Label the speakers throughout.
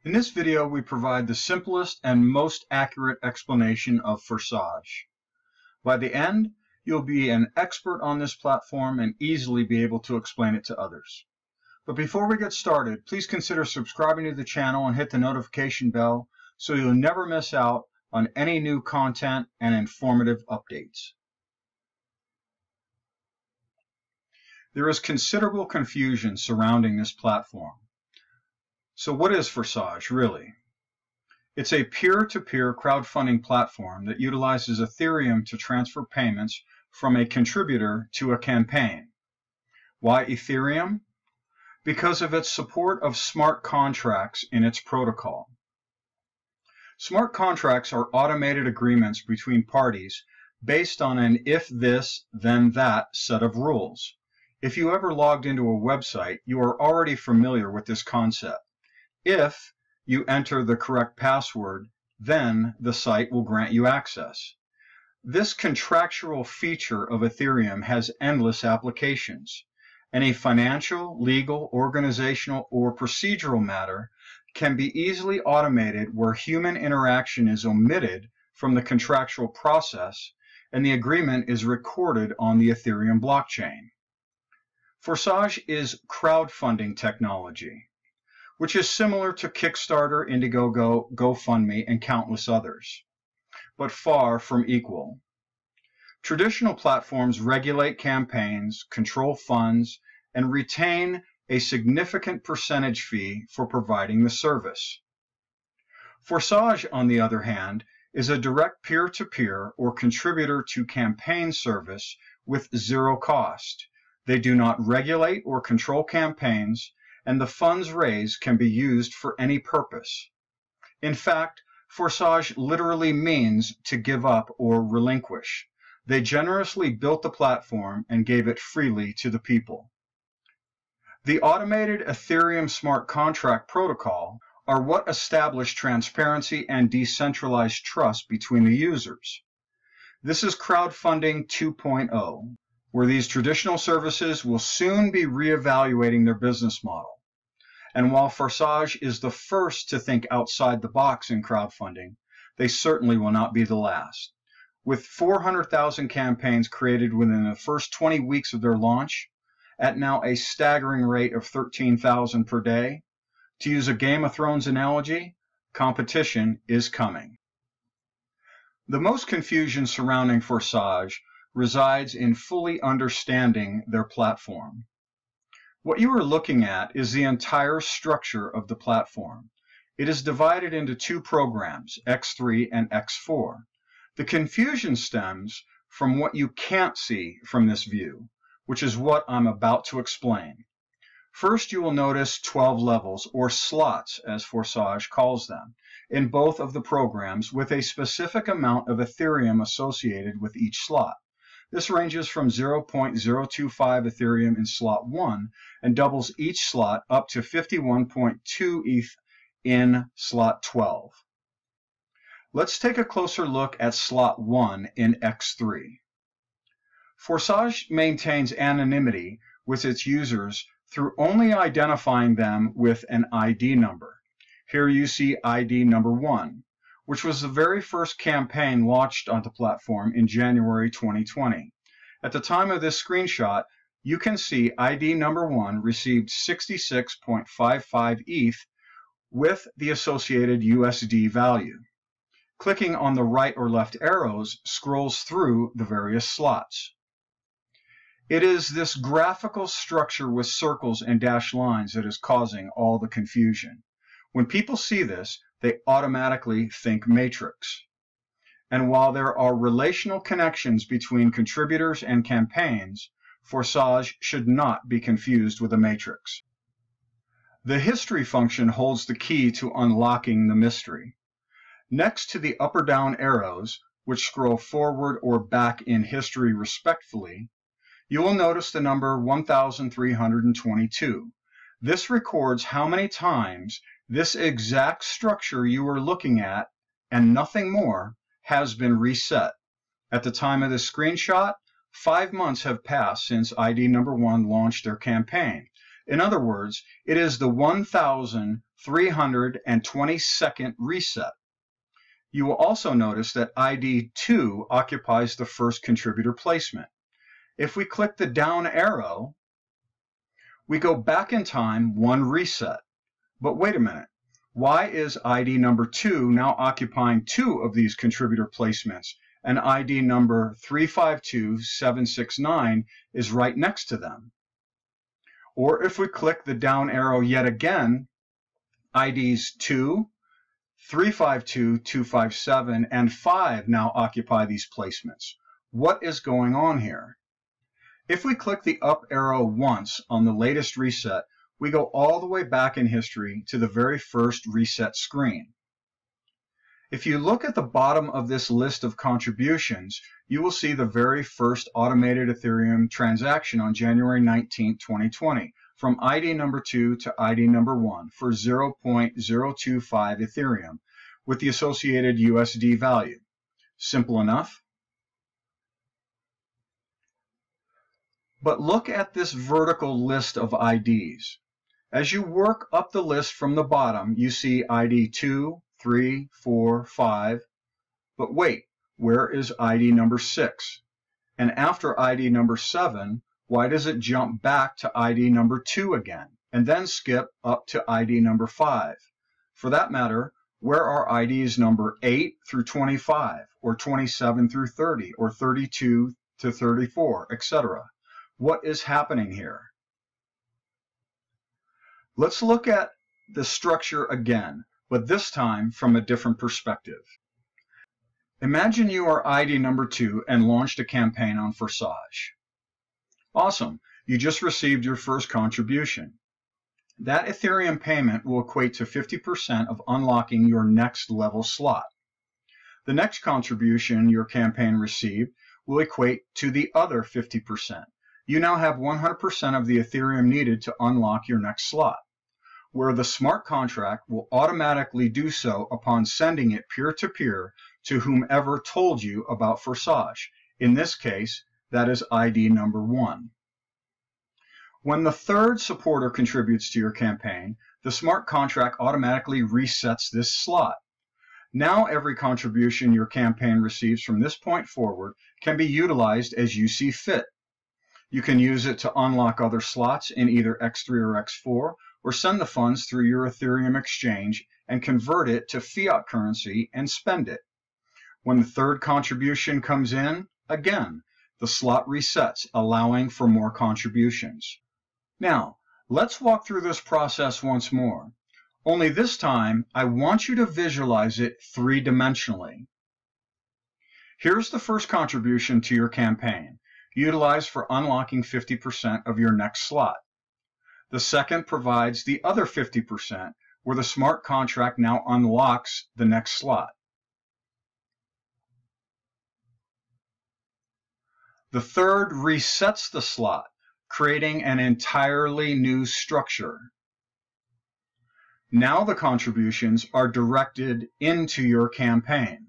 Speaker 1: In this video, we provide the simplest and most accurate explanation of Forsage. By the end, you'll be an expert on this platform and easily be able to explain it to others. But before we get started, please consider subscribing to the channel and hit the notification bell so you'll never miss out on any new content and informative updates. There is considerable confusion surrounding this platform. So what is Forsage really? It's a peer-to-peer crowdfunding platform that utilizes Ethereum to transfer payments from a contributor to a campaign. Why Ethereum? Because of its support of smart contracts in its protocol. Smart contracts are automated agreements between parties based on an if this, then that set of rules. If you ever logged into a website, you are already familiar with this concept. If you enter the correct password, then the site will grant you access. This contractual feature of Ethereum has endless applications. Any financial, legal, organizational, or procedural matter can be easily automated where human interaction is omitted from the contractual process and the agreement is recorded on the Ethereum blockchain. Forsage is crowdfunding technology, which is similar to Kickstarter, Indiegogo, GoFundMe, and countless others, but far from equal. Traditional platforms regulate campaigns, control funds, and retain a significant percentage fee for providing the service. Forsage, on the other hand, is a direct peer-to-peer or contributor-to-campaign service with zero cost. They do not regulate or control campaigns, and the funds raised can be used for any purpose. In fact, Forsage literally means to give up or relinquish. They generously built the platform and gave it freely to the people. The automated Ethereum smart contract protocol are what establish transparency and decentralized trust between the users. This is crowdfunding 2.0. where these traditional services will soon be reevaluating their business model. And while Forsage is the first to think outside the box in crowdfunding, they certainly will not be the last. With 400,000 campaigns created within the first 20 weeks of their launch, at now a staggering rate of 13,000 per day, to use a Game of Thrones analogy, competition is coming. The most confusion surrounding Forsage resides in fully understanding their platform. What you are looking at is the entire structure of the platform. It is divided into two programs, X3 and X4. The confusion stems from what you can't see from this view, which is what I'm about to explain. First, you will notice 12 levels, or slots as Forsage calls them, in both of the programs with a specific amount of Ethereum associated with each slot. This ranges from 0.025 Ethereum in slot 1 and doubles each slot up to 51.2 ETH in slot 12. Let's take a closer look at slot 1 in X3. Forsage maintains anonymity with its users through only identifying them with an ID number. Here you see ID number 1. Which was the very first campaign launched on the platform in January 2020. At the time of this screenshot, you can see ID number 1 received 66.55 ETH with the associated USD value. Clicking on the right or left arrows scrolls through the various slots. It is this graphical structure with circles and dashed lines that is causing all the confusion. When people see this, they automatically think matrix. And while there are relational connections between contributors and campaigns, Forsage should not be confused with a matrix. The history function holds the key to unlocking the mystery. Next to the up or down arrows, which scroll forward or back in history respectively, you will notice the number 1322. This records how many times this exact structure you are looking at, and nothing more, has been reset. At the time of this screenshot, 5 months have passed since ID number 1 launched their campaign. In other words, it is the 1,322nd reset. You will also notice that ID 2 occupies the first contributor placement. If we click the down arrow, we go back in time one reset. But wait a minute, why is ID number 2 now occupying 2 of these contributor placements, and ID number 352769 is right next to them? Or if we click the down arrow yet again, IDs 2, 352257, and 5 now occupy these placements. What is going on here? If we click the up arrow once on the latest reset, we go all the way back in history to the very first reset screen. If you look at the bottom of this list of contributions, you will see the very first automated Ethereum transaction on January 19, 2020, from ID number 2 to ID number 1 for 0.025 Ethereum with the associated USD value. Simple enough. But look at this vertical list of IDs. As you work up the list from the bottom, you see ID 2, 3, 4, 5. But wait, where is ID number 6? And after ID number 7, why does it jump back to ID number 2 again, and then skip up to ID number 5? For that matter, where are IDs number 8 through 25, or 27 through 30, or 32 to 34, etc.? What is happening here? Let's look at the structure again, but this time from a different perspective. Imagine you are ID number 2 and launched a campaign on Forsage. Awesome, you just received your first contribution. That Ethereum payment will equate to 50% of unlocking your next level slot. The next contribution your campaign received will equate to the other 50%. You now have 100% of the Ethereum needed to unlock your next slot, where the smart contract will automatically do so upon sending it peer-to-peer to whomever told you about Forsage. In this case, that is ID number 1. When the third supporter contributes to your campaign, the smart contract automatically resets this slot. Now every contribution your campaign receives from this point forward can be utilized as you see fit. You can use it to unlock other slots in either X3 or X4, or send the funds through your Ethereum exchange and convert it to fiat currency and spend it. When the third contribution comes in, again, the slot resets, allowing for more contributions. Now, let's walk through this process once more. Only this time, I want you to visualize it three-dimensionally. Here's the first contribution to your campaign, utilized for unlocking 50% of your next slot. The second provides the other 50%, where the smart contract now unlocks the next slot. The third resets the slot, creating an entirely new structure. Now the contributions are directed into your campaign.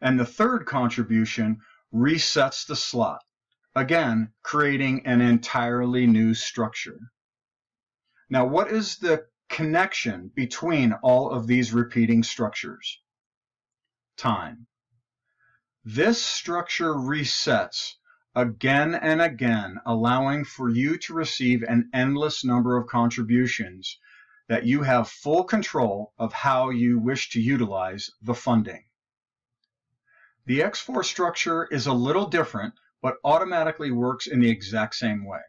Speaker 1: And the third contribution resets the slot, again, creating an entirely new structure. Now, what is the connection between all of these repeating structures? Time. This structure resets again and again, allowing for you to receive an endless number of contributions that you have full control of how you wish to utilize the funding. The X4 structure is a little different, but automatically works in the exact same way.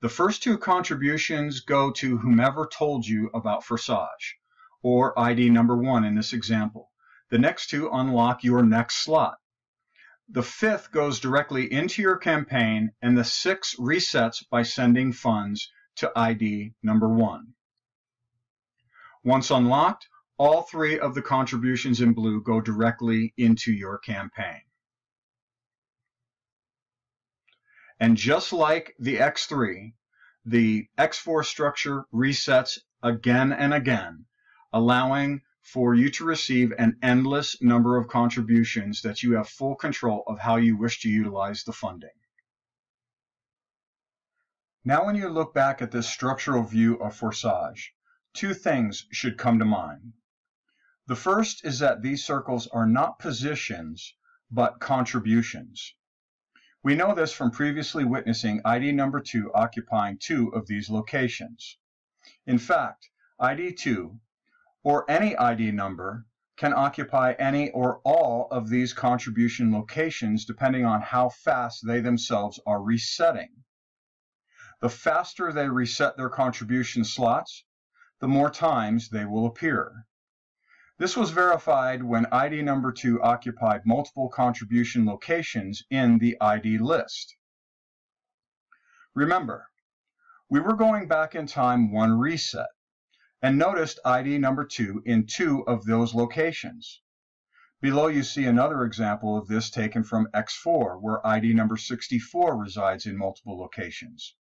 Speaker 1: The first two contributions go to whomever told you about Forsage, or ID number 1 in this example. The next two unlock your next slot. The fifth goes directly into your campaign, and the sixth resets by sending funds to ID number 1. Once unlocked, all three of the contributions in blue go directly into your campaign. And just like the X3, the X4 structure resets again and again, allowing for you to receive an endless number of contributions that you have full control of how you wish to utilize the funding. Now when you look back at this structural view of Forsage, two things should come to mind. The first is that these circles are not positions, but contributions. We know this from previously witnessing ID number 2 occupying two of these locations. In fact, ID 2, or any ID number, can occupy any or all of these contribution locations depending on how fast they themselves are resetting. The faster they reset their contribution slots, the more times they will appear. This was verified when ID number 2 occupied multiple contribution locations in the ID list. Remember, we were going back in time one reset and noticed ID number 2 in two of those locations. Below you see another example of this taken from X4, where ID number 64 resides in multiple locations.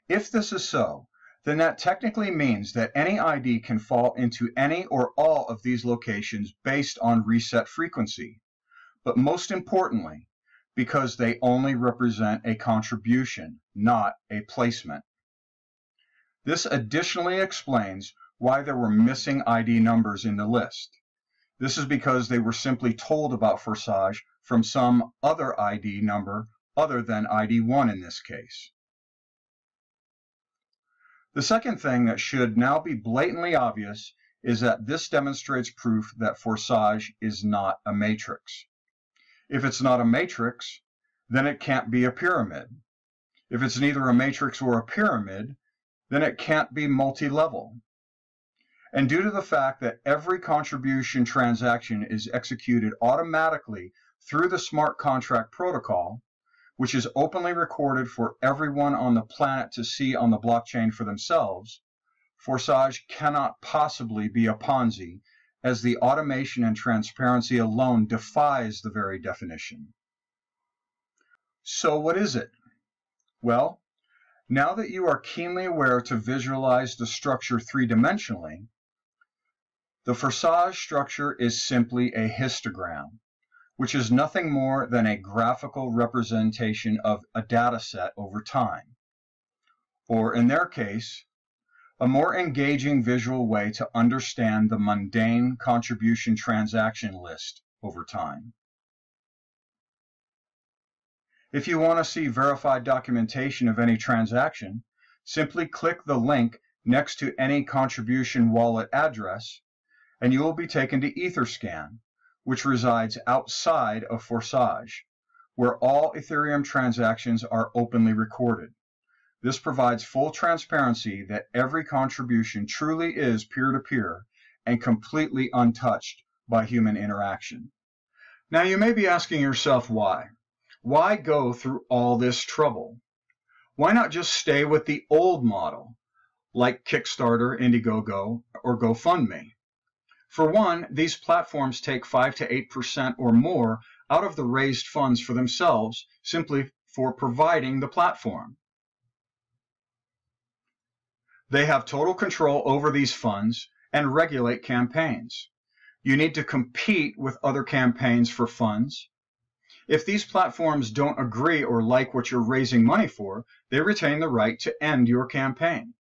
Speaker 1: If this is so, then that technically means that any ID can fall into any or all of these locations based on reset frequency, but most importantly, because they only represent a contribution, not a placement. This additionally explains why there were missing ID numbers in the list. This is because they were simply told about Forsage from some other ID number other than ID 1 in this case. The second thing that should now be blatantly obvious is that this demonstrates proof that Forsage is not a matrix. If it's not a matrix, then it can't be a pyramid. If it's neither a matrix or a pyramid, then it can't be multi-level. And due to the fact that every contribution transaction is executed automatically through the smart contract protocol, which is openly recorded for everyone on the planet to see on the blockchain for themselves, Forsage cannot possibly be a Ponzi, as the automation and transparency alone defies the very definition. So what is it? Well, now that you are keenly aware to visualize the structure three-dimensionally, the Forsage structure is simply a histogram, which is nothing more than a graphical representation of a data set over time, or in their case, a more engaging visual way to understand the mundane contribution transaction list over time. If you want to see verified documentation of any transaction, simply click the link next to any contribution wallet address, and you will be taken to Etherscan, which resides outside of Forsage, where all Ethereum transactions are openly recorded. This provides full transparency that every contribution truly is peer-to-peer and completely untouched by human interaction. Now you may be asking yourself why. Why go through all this trouble? Why not just stay with the old model, like Kickstarter, Indiegogo, or GoFundMe? For one, these platforms take 5 to 8% or more out of the raised funds for themselves simply for providing the platform. They have total control over these funds and regulate campaigns. You need to compete with other campaigns for funds. If these platforms don't agree or like what you're raising money for, they retain the right to end your campaign.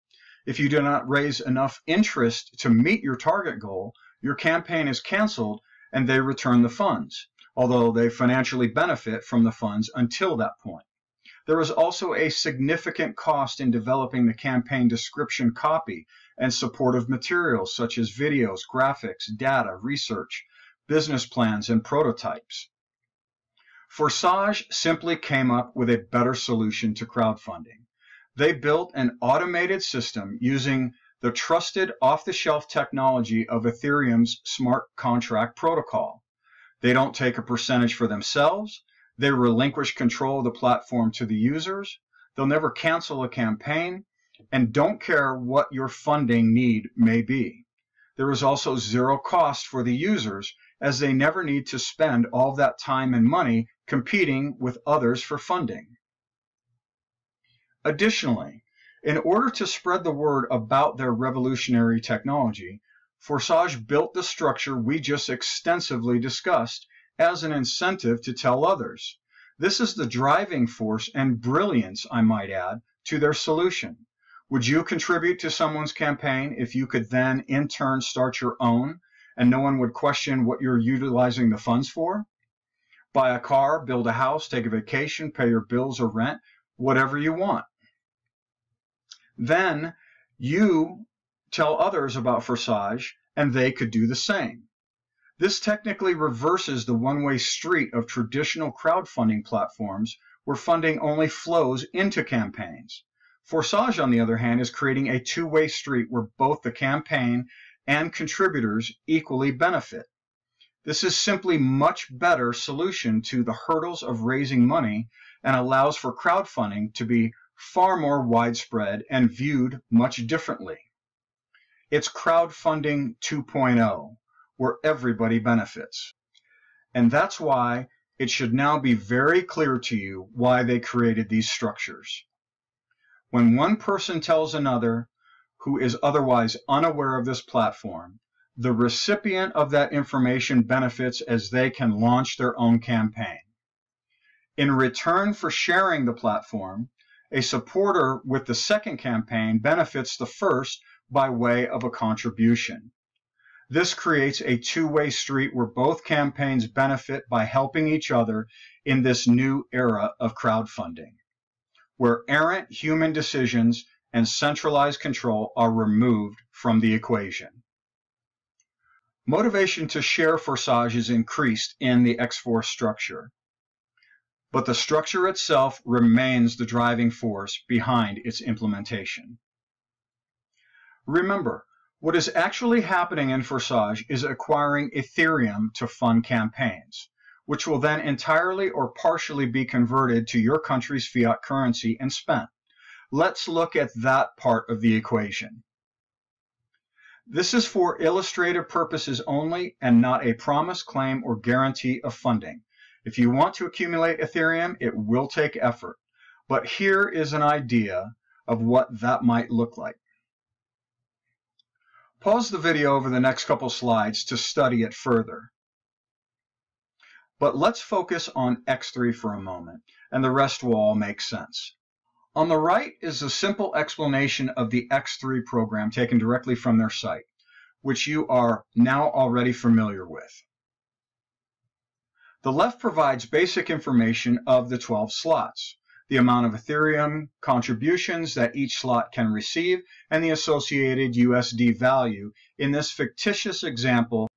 Speaker 1: If you do not raise enough interest to meet your target goal, your campaign is canceled and they return the funds, although they financially benefit from the funds until that point. There is also a significant cost in developing the campaign description copy and supportive materials such as videos, graphics, data, research, business plans, and prototypes. Forsage simply came up with a better solution to crowdfunding. They built an automated system using the trusted off-the-shelf technology of Ethereum's smart contract protocol. They don't take a percentage for themselves. They relinquish control of the platform to the users. They'll never cancel a campaign and don't care what your funding need may be. There is also zero cost for the users, as they never need to spend all that time and money competing with others for funding. Additionally, in order to spread the word about their revolutionary technology, Forsage built the structure we just extensively discussed as an incentive to tell others. This is the driving force and brilliance, I might add, to their solution. Would you contribute to someone's campaign if you could then in turn start your own and no one would question what you're utilizing the funds for? Buy a car, build a house, take a vacation, pay your bills or rent, whatever you want. Then you tell others about Forsage and they could do the same. This technically reverses the one-way street of traditional crowdfunding platforms where funding only flows into campaigns. Forsage, on the other hand, is creating a two-way street where both the campaign and contributors equally benefit. This is simply a much better solution to the hurdles of raising money and allows for crowdfunding to be far more widespread and viewed much differently. It's crowdfunding 2.0, where everybody benefits. And that's why it should now be very clear to you why they created these structures. When one person tells another who is otherwise unaware of this platform, the recipient of that information benefits as they can launch their own campaign. In return for sharing the platform, a supporter with the second campaign benefits the first by way of a contribution. This creates a two-way street where both campaigns benefit by helping each other in this new era of crowdfunding, where errant human decisions and centralized control are removed from the equation. Motivation to share Forsage is increased in the X4 structure, but the structure itself remains the driving force behind its implementation. Remember, what is actually happening in Forsage is acquiring Ethereum to fund campaigns, which will then entirely or partially be converted to your country's fiat currency and spent. Let's look at that part of the equation. This is for illustrative purposes only and not a promise, claim, or guarantee of funding. If you want to accumulate Ethereum, it will take effort. But here is an idea of what that might look like. Pause the video over the next couple slides to study it further. But let's focus on X3 for a moment, and the rest will all make sense. On the right is a simple explanation of the X3 program taken directly from their site, which you are now already familiar with. The left provides basic information of the 12 slots, the amount of Ethereum contributions that each slot can receive, and the associated USD value in this fictitious example.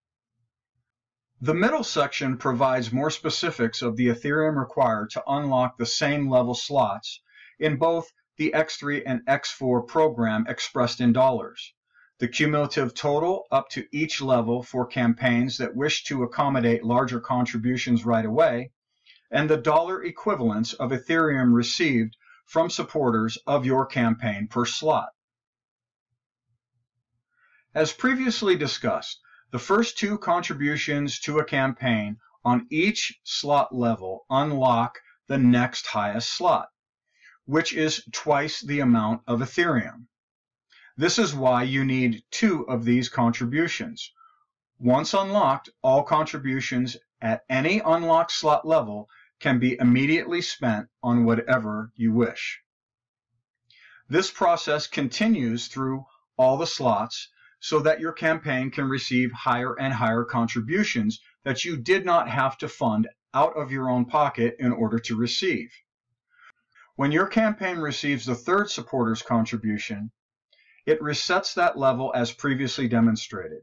Speaker 1: The middle section provides more specifics of the Ethereum required to unlock the same level slots in both the X3 and X4 program expressed in dollars, the cumulative total up to each level for campaigns that wish to accommodate larger contributions right away, and the dollar equivalents of Ethereum received from supporters of your campaign per slot. As previously discussed, the first two contributions to a campaign on each slot level unlock the next highest slot, which is twice the amount of Ethereum. This is why you need two of these contributions. Once unlocked, all contributions at any unlocked slot level can be immediately spent on whatever you wish. This process continues through all the slots so that your campaign can receive higher and higher contributions that you did not have to fund out of your own pocket in order to receive. When your campaign receives the third supporter's contribution, it resets that level as previously demonstrated.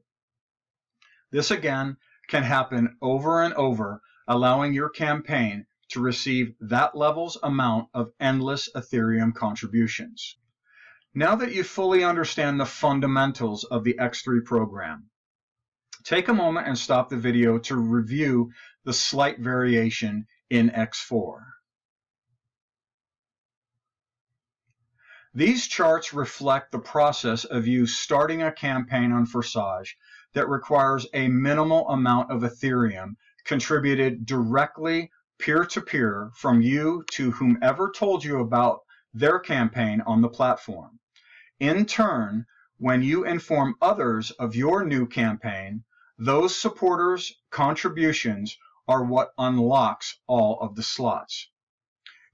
Speaker 1: This again can happen over and over, allowing your campaign to receive that level's amount of endless Ethereum contributions. Now that you fully understand the fundamentals of the X3 program, take a moment and stop the video to review the slight variation in X4. These charts reflect the process of you starting a campaign on Forsage that requires a minimal amount of Ethereum contributed directly peer-to-peer from you to whomever told you about their campaign on the platform. In turn, when you inform others of your new campaign, those supporters' contributions are what unlocks all of the slots.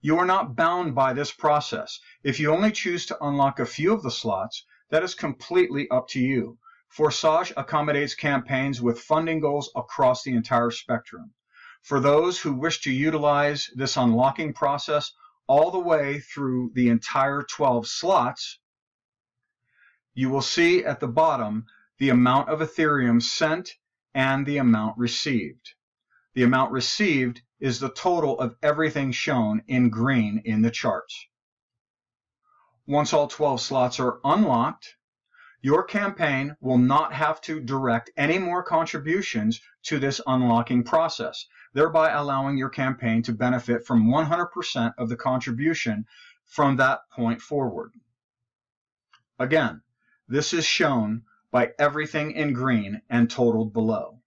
Speaker 1: You are not bound by this process. If you only choose to unlock a few of the slots, that is completely up to you. Forsage accommodates campaigns with funding goals across the entire spectrum. For those who wish to utilize this unlocking process all the way through the entire 12 slots, you will see at the bottom the amount of Ethereum sent and the amount received. The amount received is the total of everything shown in green in the charts. Once all 12 slots are unlocked, your campaign will not have to direct any more contributions to this unlocking process, thereby allowing your campaign to benefit from 100% of the contribution from that point forward. Again, this is shown by everything in green and totaled below.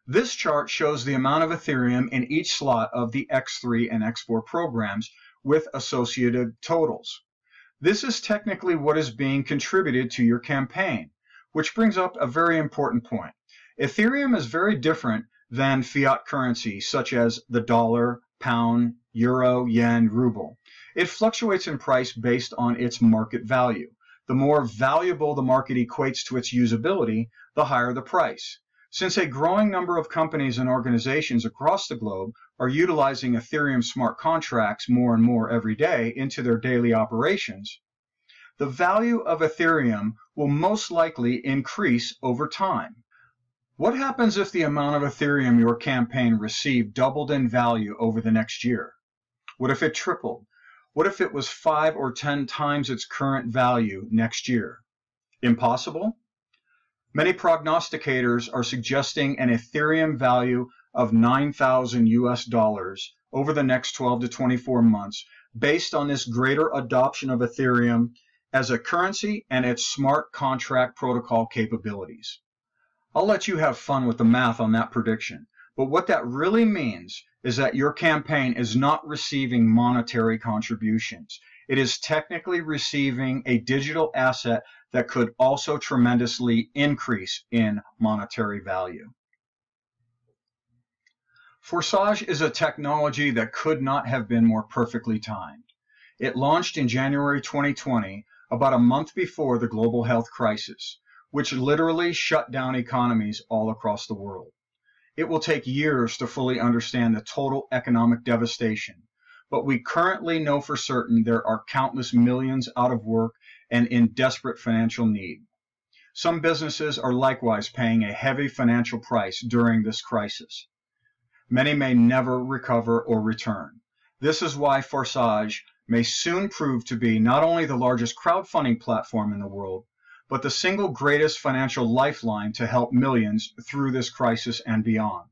Speaker 1: This chart shows the amount of Ethereum in each slot of the X3 and X4 programs with associated totals. This is technically what is being contributed to your campaign, which brings up a very important point. Ethereum is very different than fiat currency such as the dollar, pound, euro, yen, ruble. It fluctuates in price based on its market value. The more valuable the market equates to its usability, the higher the price. Since a growing number of companies and organizations across the globe are utilizing Ethereum smart contracts more and more every day into their daily operations, the value of Ethereum will most likely increase over time. What happens if the amount of Ethereum your campaign received doubled in value over the next year? What if it tripled? What if it was 5 or 10 times its current value next year? Impossible? Many prognosticators are suggesting an Ethereum value of $9,000 over the next 12 to 24 months based on this greater adoption of Ethereum as a currency and its smart contract protocol capabilities. I'll let you have fun with the math on that prediction, but what that really means is that your campaign is not receiving monetary contributions. It is technically receiving a digital asset that could also tremendously increase in monetary value. Forsage is a technology that could not have been more perfectly timed. It launched in January 2020, about a month before the global health crisis, which literally shut down economies all across the world. It will take years to fully understand the total economic devastation, but we currently know for certain there are countless millions out of work and in desperate financial need. Some businesses are likewise paying a heavy financial price during this crisis. Many may never recover or return. This is why Forsage may soon prove to be not only the largest crowdfunding platform in the world, but the single greatest financial lifeline to help millions through this crisis and beyond.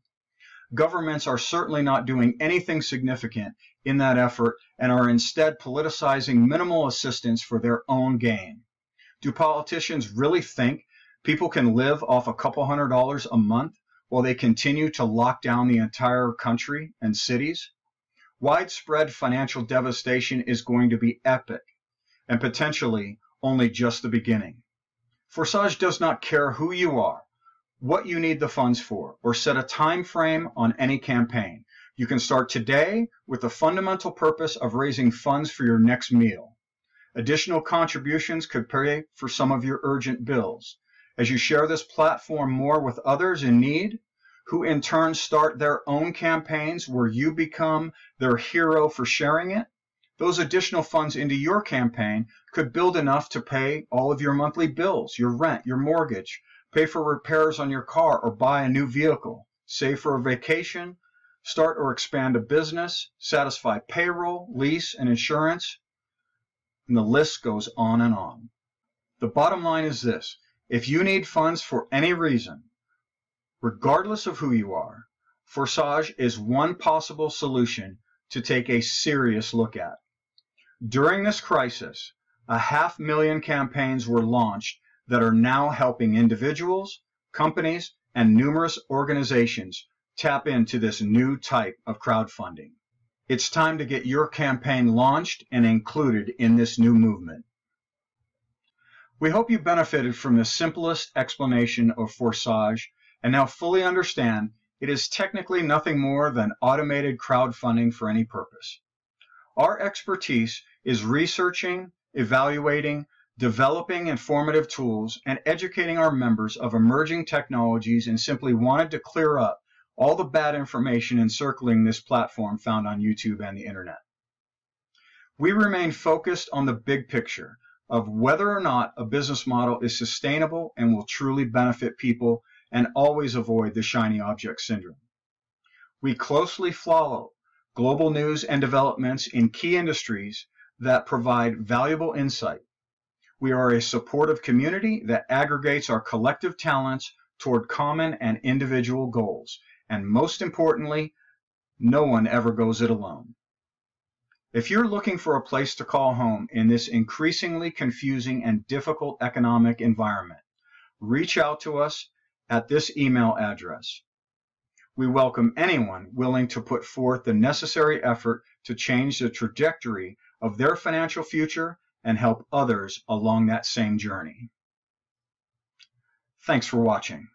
Speaker 1: Governments are certainly not doing anything significant in that effort and are instead politicizing minimal assistance for their own gain. Do politicians really think people can live off a couple $100s a month while they continue to lock down the entire country and cities? Widespread financial devastation is going to be epic and potentially only just the beginning. Forsage does not care who you are, what you need the funds for, or set a time frame on any campaign. You can start today with the fundamental purpose of raising funds for your next meal. Additional contributions could pay for some of your urgent bills. As you share this platform more with others in need, who in turn start their own campaigns where you become their hero for sharing it, those additional funds into your campaign could build enough to pay all of your monthly bills, your rent, your mortgage, pay for repairs on your car or buy a new vehicle, save for a vacation, start or expand a business, satisfy payroll, lease, and insurance, and the list goes on and on. The bottom line is this: if you need funds for any reason, regardless of who you are, Forsage is one possible solution to take a serious look at. During this crisis, 500,000 campaigns were launched that are now helping individuals, companies, and numerous organizations tap into this new type of crowdfunding. It's time to get your campaign launched and included in this new movement. We hope you benefited from the simplest explanation of Forsage and now fully understand it is technically nothing more than automated crowdfunding for any purpose. Our expertise is researching, evaluating, developing informative tools, and educating our members of emerging technologies, and simply wanted to clear up all the bad information encircling this platform found on YouTube and the internet. We remain focused on the big picture of whether or not a business model is sustainable and will truly benefit people, and always avoid the shiny object syndrome. We closely follow global news and developments in key industries that provide valuable insight. We are a supportive community that aggregates our collective talents toward common and individual goals. And most importantly, no one ever goes it alone. If you're looking for a place to call home in this increasingly confusing and difficult economic environment, reach out to us at this email address. We welcome anyone willing to put forth the necessary effort to change the trajectory of their financial future and help others along that same journey. Thanks for watching.